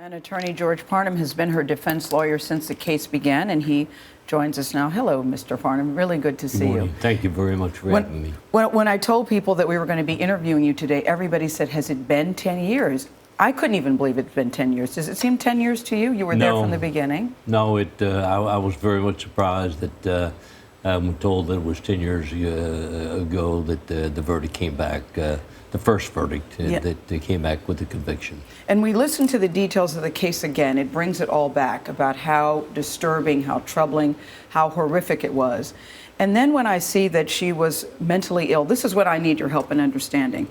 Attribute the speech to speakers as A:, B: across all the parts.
A: And attorney George Parnham has been her defense lawyer since the case began, and he joins us now. Hello, Mr. Parnham. Really good to see you.
B: Thank you very much for having me.
A: When I told people that we were going to be interviewing you today, everybody said, has it been 10 years? I couldn't even believe it's been 10 years. Does it seem 10 years to you? You were there from the beginning.
B: No, I was very much surprised that I'm told that it was 10 years ago that the verdict came back, the first verdict, that they came back with the conviction.
A: And we listened to the details of the case again. It brings it all back about how disturbing, how troubling, how horrific it was. And then when I see that she was mentally ill, this is what I need your help in understanding.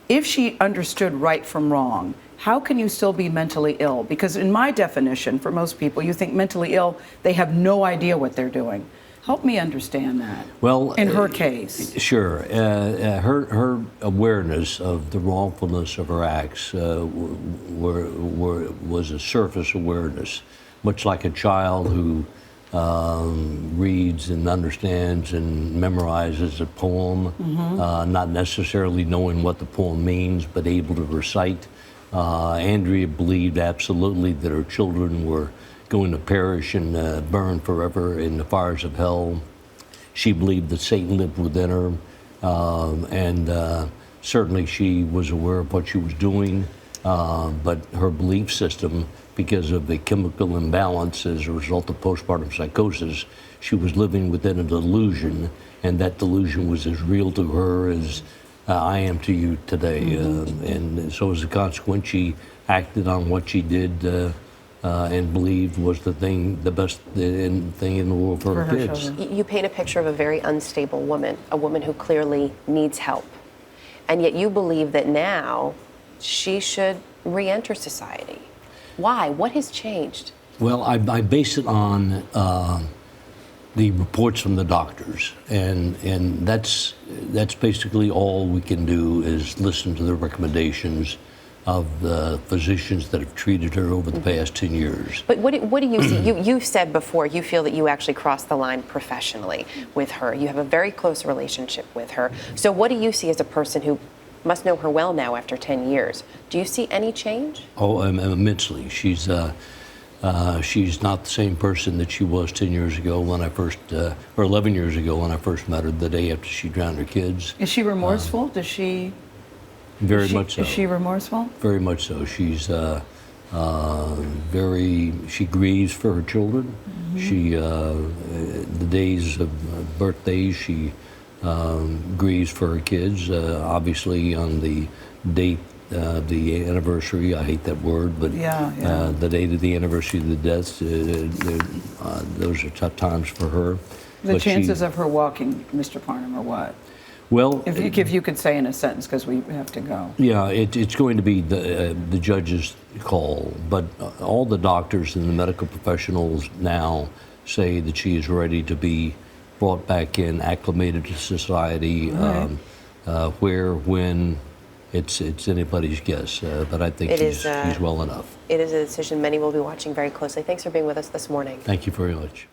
A: If she understood right from wrong, how can you still be mentally ill? Because in my definition, for most people, you think mentally ill, they have no idea what they're doing. Help me understand that. Well, in her case.
B: Sure. Her awareness of the wrongfulness of her acts was a surface awareness, much like a child who reads and understands and memorizes a poem, not necessarily knowing what the poem means, but able to recite. Andrea believed absolutely that her children were going to perish and burn forever in the fires of hell. She believed that Satan lived within her, and certainly she was aware of what she was doing, but her belief system, because of the chemical imbalance as a result of postpartum psychosis, she was living within a delusion, and that delusion was as real to her as I am to you today. And so as a consequence, she acted on what she did and believed was the best thing in the world for her kids.
C: You paint a picture of a very unstable woman, a woman who clearly needs help. And yet you believe that now she should re-enter society. Why? What has changed?
B: Well, I base it on the reports from the doctors, and that's basically all we can do is listen to the recommendations of the physicians that have treated her over the past 10 years.
C: But what do you see? You've said before you feel that you actually crossed the line professionally with her. You have a very close relationship with her. So what do you see as a person who must know her well now after 10 years? Do you see any change?
B: Oh, immensely. She's not the same person that she was 10 years ago when I first, or 11 years ago when I first met her, the day after she drowned her kids.
A: Is she remorseful? Does she?
B: Very much so.
A: Is she remorseful?
B: Very much so. She's she grieves for her children. She, the days of birthdays, she grieves for her kids. Obviously on the date of the anniversary, I hate that word, but the date of the anniversary of the deaths, those are tough times for her.
A: The chances of her walking, Mr. Parnham, are what?
B: Well,
A: if you could say in a sentence, because we have to go.
B: Yeah, it's going to be the judge's call, but all the doctors and the medical professionals now say that she is ready to be brought back in, acclimated to society. Right. Where, when, it's anybody's guess, but I think she's well enough.
C: It is a decision many will be watching very closely. Thanks for being with us this morning.
B: Thank you very much.